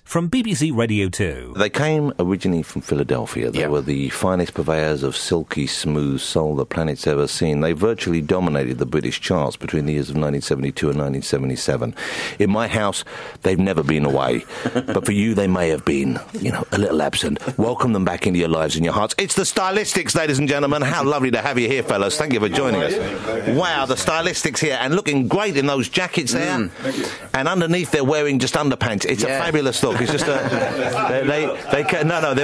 from BBC Radio 2. They came originally from Philadelphia. They were the finest purveyors of silky, smooth soul the planet's ever seen. They virtually dominated the British charts between the years of 1972 and 1977. In my house, they've never been away. But for you, they may have been, a little absent. Welcome them back into your lives and your hearts. It's the Stylistics, ladies and gentlemen. How lovely to have you here, fellas. Thank you for joining us. Wow, the Stylistics here, and looking great in those jackets there. And underneath, they're wearing just underpants. It's a fabulous look. It's just they're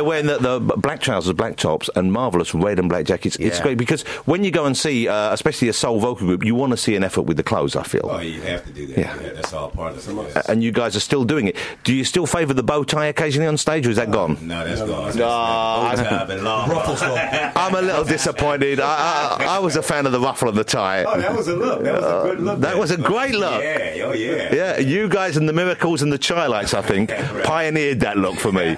wearing the black trousers, black tops, and marvellous red and black jackets. It's great because when you go and see, especially a soul vocal group, you want to see an effort with the clothes, I feel. Oh, you have to do that. Yeah, that's all part of it. And you guys are still doing it. Do you still favour the bow tie occasionally on stage, or is that gone? No, that's gone. I'm a little disappointed. I was a fan of the ruffle and the tie. Oh, that was a look. That was a good look. That was a great look. Yeah, Yeah, you guys and the Miracles and the Chi-Lights, I think, pioneered that look for me.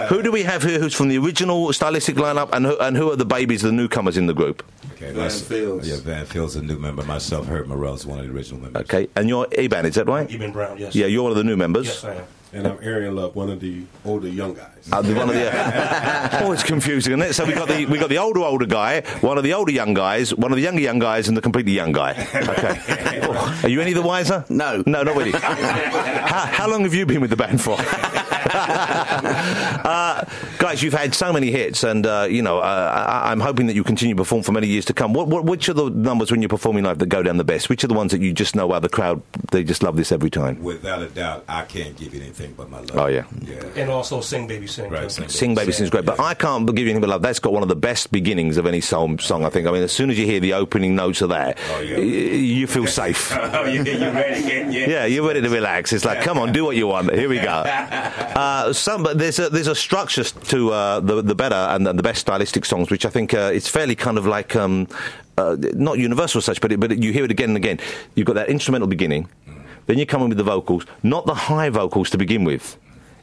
Who do we have here who's from the original Stylistic lineup, and who are the babies, the newcomers in the group? Okay, Van Fields. Yeah, Van Fields is a new member. Myself, Herb Morell's one of the original members. Okay, and you're Eban, is that right? Eban Brown, yes. Yeah, you're one of the new members. Yes, I am. And I'm Arian Love, one of the older young guys. Oh, it's confusing, isn't it? So we got the older guy, one of the older young guys, one of the younger young guys, and the completely young guy. Okay. Are you any the wiser? No, not really. How long have you been with the band for? Guys, you've had so many hits, and I'm hoping that you continue to perform for many years to come. Which are the numbers when you're performing live that go down the best? Which are the ones that you just know, the crowd, they just love this every time? Without a doubt, I can't give you anything but my love. Oh, yeah. And also Sing Baby Sing. Right, Sing Baby Sing is great, but I can't give you anything but love. That's got one of the best beginnings of any song, I think. I mean, as soon as you hear the opening notes of that, you feel safe. Oh, you're ready again, yeah, you're ready to relax. It's like, come on, do what you want. Here we go. But there's a structure to the better and the best stylistic songs, which I think it's fairly kind of like not universal as such, but you hear it again and again. You've got that instrumental beginning, then you come in with the vocals, not the high vocals to begin with.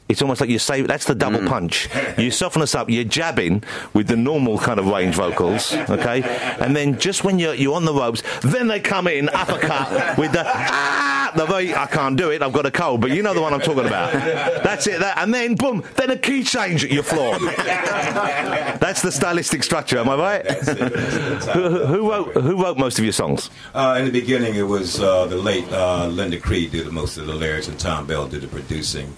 It's almost like you say, that's the double punch. You soften us up, you're jabbing with the normal kind of range vocals, okay? And then just when you're on the ropes, then they come in, uppercut, with I can't do it, I've got a cold, but you know the one I'm talking about. That's it, and then, boom, then a key change at your floor. That's the stylistic structure, am I right? That's it. Who wrote most of your songs? In the beginning, it was the late Linda Creed did most of the lyrics, and Tom Bell did the producing.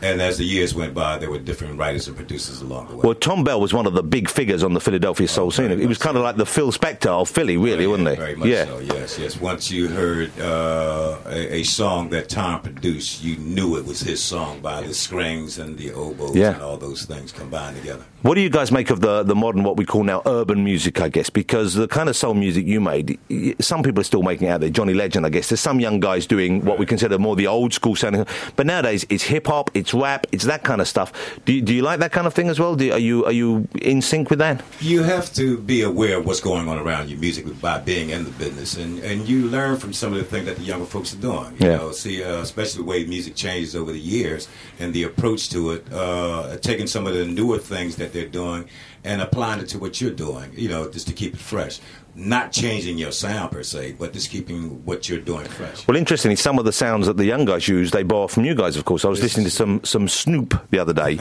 And as the years went by, there were different writers and producers along the way. Well, Tom Bell was one of the big figures on the Philadelphia soul scene. He was kind of like the Phil Spector of Philly, really, wasn't he? Very much so, yes. Once you heard a song that Tom produced, you knew it was his song by the strings and the oboes and all those things combined together. What do you guys make of the modern, what we call now, urban music, I guess? Because the kind of soul music you made, some people are still making it out there. Johnny Legend, I guess. There's some young guys doing what we consider more the old school sounding. But nowadays, it's hip-hop, it's rap, it's that kind of stuff. Do you like that kind of thing as well? Are you in sync with that? You have to be aware of what's going on around you musically by being in the business, and you learn from some of the things that the younger folks are doing. You know, especially the way music changes over the years and the approach to it, taking some of the newer things that they're doing and applying it to what you're doing, just to keep it fresh. Not changing your sound per se, but just keeping what you're doing fresh. Well, interestingly, some of the sounds that the young guys use, they borrow from you guys, of course. I was listening to some Snoop the other day,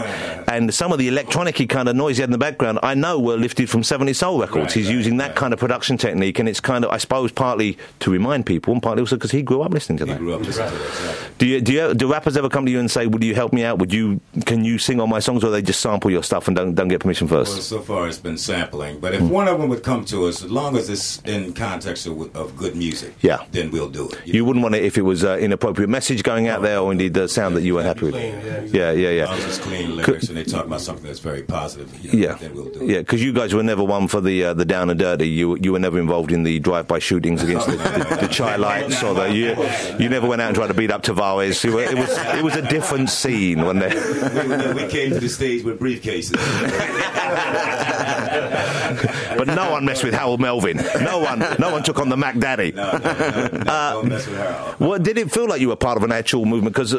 and some of the electronic-y kind of noise he had in the background, I know were lifted from 70 Soul records. He's using that kind of production technique, and it's kind of, I suppose, partly to remind people, and partly also because he grew up listening to that. He grew up listening to that, exactly. Do rappers ever come to you and say, "Would you help me out? Can you sing on my songs?" Or they just sample your stuff and don't get permission first? Well, so far it's been sampling, but if one of them would come to us, as long as it's in context of good music, then we'll do it. You wouldn't want it if it was inappropriate message going out there, or indeed the sound that you weren't happy with. Yeah. As long as it's clean lyrics and they talk about something that's very positive, then we'll do it. Yeah, because you guys were never one for the down and dirty. You were never involved in the drive-by shootings against the Chi-Lights, or you never went out and tried to beat up Tavares. It was a different scene when they. We came to the stage with briefcases. But no one messed with Harold Melvin. No one took on the Mac Daddy. No, don't mess with Harold. Well, did it feel like you were part of an actual movement? Because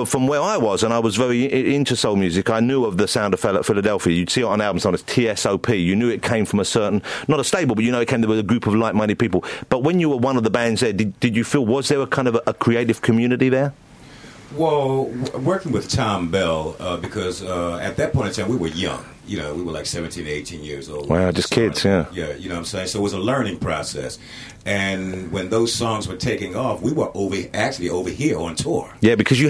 from where I was, and I was very into soul music, I knew of the sound of Philadelphia. You'd see it on albums known as TSOP. You knew it came from a certain, not a stable, but it came with a group of like-minded people. But when you were one of the bands there, did you feel, was there a kind of a creative community there? Well, working with Tom Bell, because at that point in time we were young. You know, we were like 17, 18 years old. Wow, just kids, yeah. Yeah, you know what I'm saying? So it was a learning process. And when those songs were taking off, we were over here on tour. Yeah, because you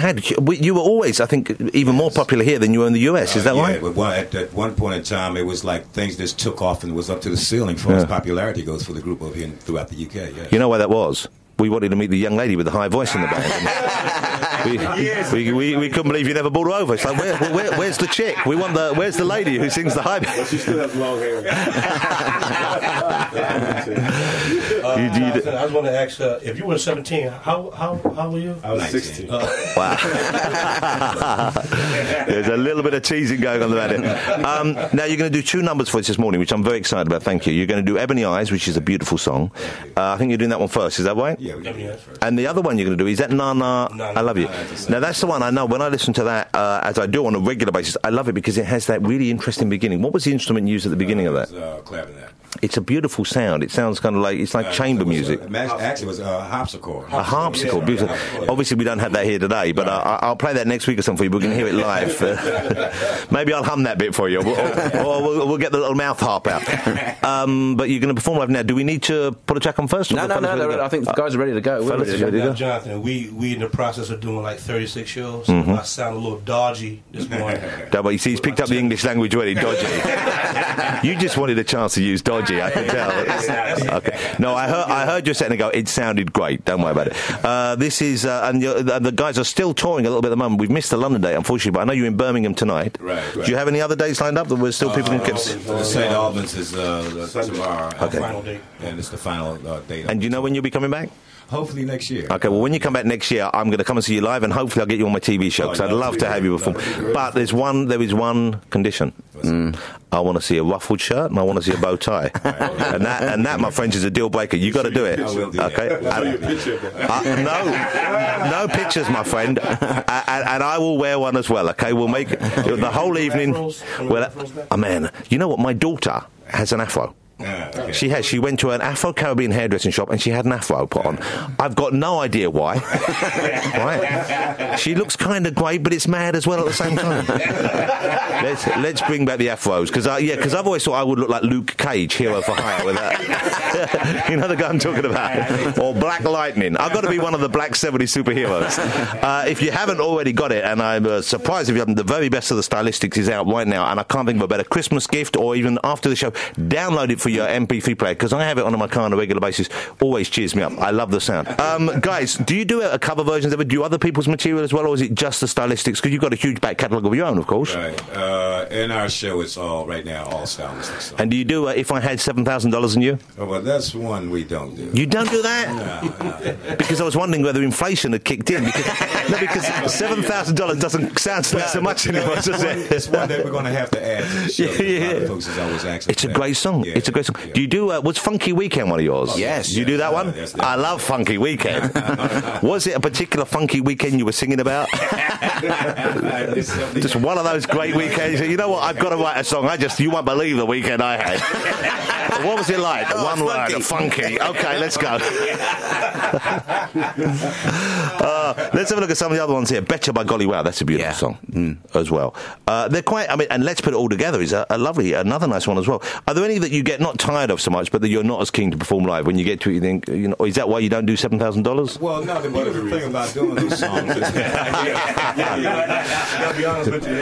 were always, I think, even more popular here than you were in the US. Is that right? Yeah, but at one point in time, it was like things just took off and was up to the ceiling as far as popularity goes for the group over here and throughout the UK. Yeah. You know why that was? We wanted to meet the young lady with the high voice in the band. we couldn't believe you never brought her over. It's like, where's the chick? Where's the lady who sings the high voice? Well, she still has long hair. I was going to ask, if you were 17, how were you? I was 16. Wow. There's a little bit of teasing going on about it. Now, you're going to do 2 numbers for us this morning, which I'm very excited about. Thank you. You're going to do Ebony Eyes, which is a beautiful song. I think you're doing that one first. Is that right? Yeah, Ebony Eyes first. And the other one you're going to do, is that Nana, I Love You? Now, that's the one I know. When I listen to that, as I do on a regular basis, I love it because it has that really interesting beginning. What was the instrument used at the beginning of that? Clarinet. It's a beautiful sound. It sounds kind of like, it's like chamber music. Actually, it was a harpsichord. A harpsichord. Beautiful. Obviously, we don't have that here today, but I'll play that next week or something for you. We can hear it live. Maybe I'll hum that bit for you, or we'll get the little mouth harp out. But you're going to perform live now. Do we need to put a track on first? No. I think the guys are ready to go. We're ready to go. Jonathan, we in the process of doing like 36 shows. So I sound a little dodgy this morning. Don't worry, you see, he's picked up the English language already. Dodgy. You just wanted a chance to use dodgy. I can tell. Okay. No, I heard you a second ago. It sounded great. Don't worry about it. This is, and the guys are still touring a little bit at the moment. We've missed the London date, unfortunately, but I know you're in Birmingham tonight. Right. Do you have any other dates lined up that we're still people can get? St. Albans is tomorrow. Okay. Final date. And it's the final date. And do you know when you'll be coming back? Hopefully next year. Okay, well, when you come back next year, I'm going to come and see you live, and hopefully I'll get you on my TV show, because I'd love to have you perform. But there is one condition. I want to see a ruffled shirt, and I want to see a bow tie. and that, my friends, is a deal breaker. You got to do it. I will do okay? No pictures, my friend. And I will wear one as well, okay? We'll make the whole evening. Well, man, you know what? My daughter has an afro. Okay. She has. She went to an Afro-Caribbean hairdressing shop and she had an afro put on. I've got no idea why. Right? She looks kind of great, but it's mad as well at the same time. Let's bring back the afros, because I've always thought I would look like Luke Cage, Hero for Hire, with that. You know the guy I'm talking about, or Black Lightning. I've got to be one of the Black 70 superheroes. If you haven't already got it, and I'm surprised if you haven't, the very best of the Stylistics is out right now, and I can't think of a better Christmas gift, or even after the show, download it for your MP3 player, because I have it on my car on a regular basis. Always cheers me up. I love the sound. Guys, do you do a cover versions of it? Do you other people's material as well, or is it just the Stylistics? Because you've got a huge back catalogue of your own, of course. Right. In our show, it's all Stylistics. So. And do you do If I Had $7,000 in You? Oh, well, that's one we don't do. You don't do that? No. Because I was wondering whether inflation had kicked in. Because $7,000 doesn't sound like so much anymore, does it? It's one that we're going to have to add to the show. Yeah. A lot of folks is always asking. It's a great song. Yeah. It's a great song. Yeah. Do you do, was Funky Weekend one of yours? Yes. You do that one? Yes, I love Funky Weekend. Was it a particular funky weekend you were singing about? Just one of those great weekends. You know what? I've got to write a song. You won't believe the weekend I had. What was it like? One word, funky. Okay, let's go. Let's have a look at some of the other ones here. Betcha by Golly Wow. That's a beautiful song as well. They're quite, and Let's Put It All Together is another nice one as well. Are there any that you get not tired of so much, but that you're not as keen to perform live? When you get to it, you think, is that why you don't do $7,000? Well, no, the beautiful thing about doing those songs is I'll be honest with you.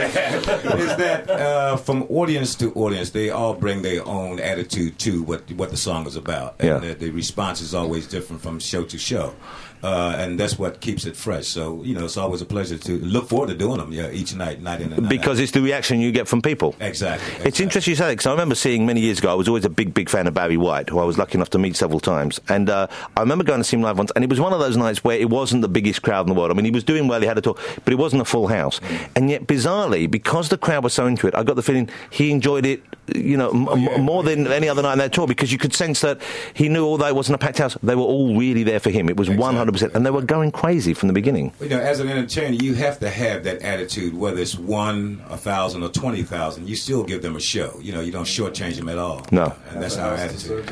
is that from audience to audience, they all bring their own attitude to what the song is about. And the response is always different from show to show. And that's what keeps it fresh. So, it's always a pleasure to look forward to doing them each night in and night because out. it's the reaction you get from people. Exactly. It's interesting you say that, because I remember seeing many years ago, I was always a big fan of Barry White, who I was lucky enough to meet several times. And I remember going to see him live once, and it was one of those nights where it wasn't the biggest crowd in the world. I mean, he was doing well, he had a tour, but it wasn't a full house. And yet, bizarrely, because the crowd was so into it, I got the feeling he enjoyed it, more than any other night on that tour, because you could sense that he knew, although it wasn't a packed house, they were all really there for him. It was 100%, and they were going crazy from the beginning. As an entertainer, you have to have that attitude, whether it's 1, 1,000, or 20,000. You still give them a show. You don't shortchange them at all. No. And that's our attitude.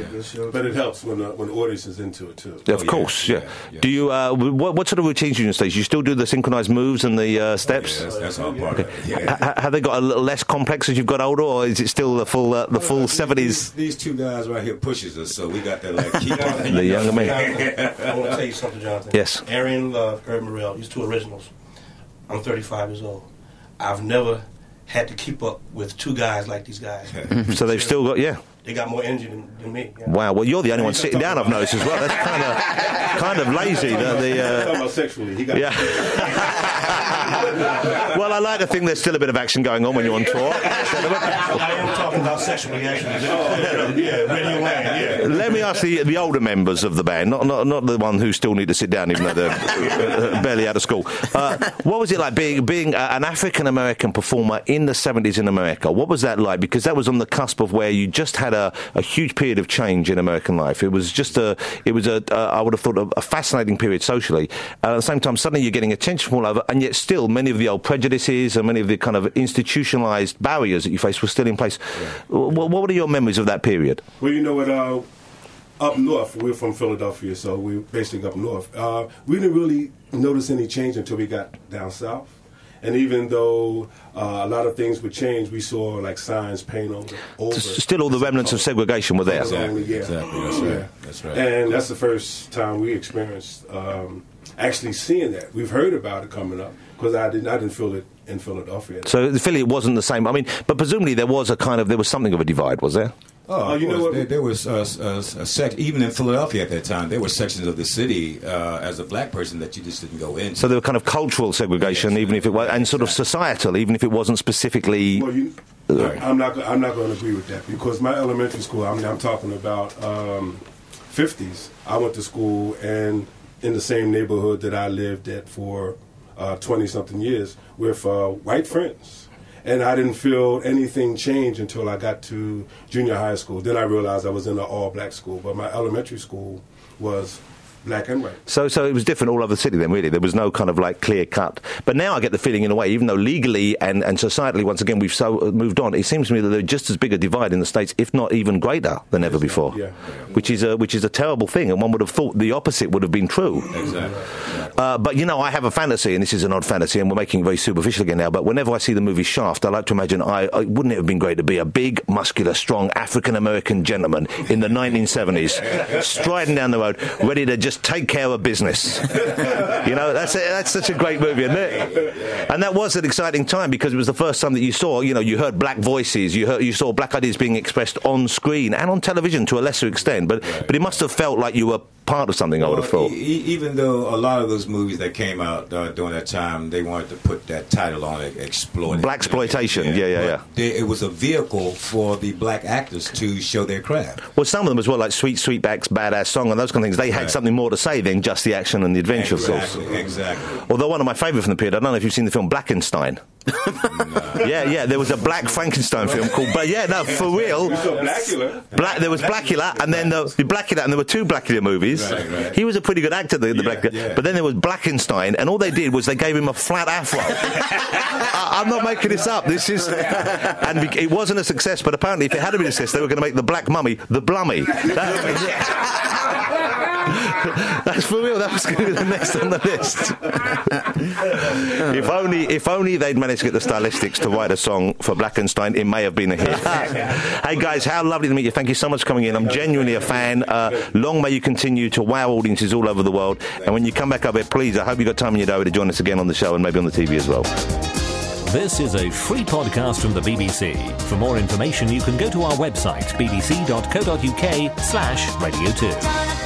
But it helps when the audience is into it too. Of course, yeah. Do you? What sort of routines do you do on stage? You still do the synchronised moves and the steps? Yeah, that's all part of it. Yeah. Have they got a little less complex as you've got older, or is it still the full 70s? These two guys right here pushes us, so we got to keep on. The younger men. I want to tell you something, Jonathan. Yes. Arian Love, Herb Morrell, these two originals. I'm 35 years old. I've never had to keep up with two guys like these guys. So they've still got, They got more energy than me. Yeah. Wow. Well, you're the only one sitting down, I've noticed as well. That's kind of lazy. Talking about sexually, he got. Yeah. Well, I like to think there's still a bit of action going on when you're on tour. I am talking about sexually, actually. Radio Land, Let me ask the older members of the band, not the one who still need to sit down, even though they're barely out of school. What was it like being an African American performer in the 70s in America? What was that like? Because that was on the cusp of where you just had a huge period of change in American life. It was just I would have thought a fascinating period socially. At the same time, suddenly you're getting attention from all over, and yet still many of the old prejudices and many of the kind of institutionalized barriers that you face were still in place. Yeah. What are your memories of that period? Well, you know what? Up north, we're from Philadelphia, so we're basically up north. We didn't really notice any change until we got down south. And even though a lot of things would change, we saw like signs painted over. Still all the remnants of segregation were there. Exactly. That's right. And that's the first time we experienced actually seeing that. We've heard about it coming up because I didn't feel it in Philadelphia. So in Philly, it wasn't the same. I mean, but presumably there was something of a divide, was there? Oh, you know what? There was a section, even in Philadelphia at that time, there were sections of the city as a black person that you just didn't go in. So there were kind of cultural segregation, even if it was, and sort of societal, even if it wasn't specifically. Well, I'm not going to agree with that because my elementary school. I mean, I'm talking about 50s. I went to school and in the same neighborhood that I lived at for 20-something years with white friends. And I didn't feel anything change until I got to junior high school. Then I realized I was in an all-black school. But my elementary school was black and white. So it was different all over the city then, really. There was no kind of like clear cut. But now I get the feeling in a way, even though legally and societally, once again, we've so moved on, it seems to me that there's just as big a divide in the States, if not even greater than ever before. Yeah. Which is a terrible thing, and one would have thought the opposite would have been true. Exactly. But, you know, I have a fantasy, and this is an odd fantasy, and we're making it very superficial again now, but whenever I see the movie Shaft, I like to imagine, wouldn't it have been great to be a big, muscular, strong African-American gentleman in the 1970s, striding down the road, ready to just take care of business. You know, that's such a great movie, isn't it? And that was an exciting time because it was the first time that you saw, you know, you heard black voices, you saw black ideas being expressed on screen and on television to a lesser extent, but it must have felt like you were part of something, I would have thought. Even though a lot of those movies that came out during that time, they wanted to put that title on it, exploiting. Blaxploitation, yeah. It was a vehicle for the black actors to show their craft. Well, some of them as well, like Sweet Sweetback's Badass Song and those kind of things, they had something more to say than just the action and the adventure. Exactly. Although one of my favourite from the period, I don't know if you've seen the film Blackenstein. No. Yeah, there was a black Frankenstein film called, but yeah, no, for real. There was Blackula, and then the Blackula, and there were two Blackula movies. Right. He was a pretty good actor, the Blackula. Yeah. But then there was Blackenstein, and all they did was they gave him a flat afro. I'm not making this up. This is, and it wasn't a success. But apparently, if it had been a success, they were going to make the Black Mummy the Blummy. That's for real. That was going to be the next on the list. If only they'd managed to get the Stylistics to write a song for Blackenstein, it may have been a hit. Hey guys, how lovely to meet you. Thank you so much for coming in. I'm genuinely a fan. Long may you continue to wow audiences all over the world. And when you come back up here, please, I hope you got time in your diary to join us again on the show and maybe on the TV as well. This is a free podcast from the BBC. For more information, you can go to our website, bbc.co.uk/radio2.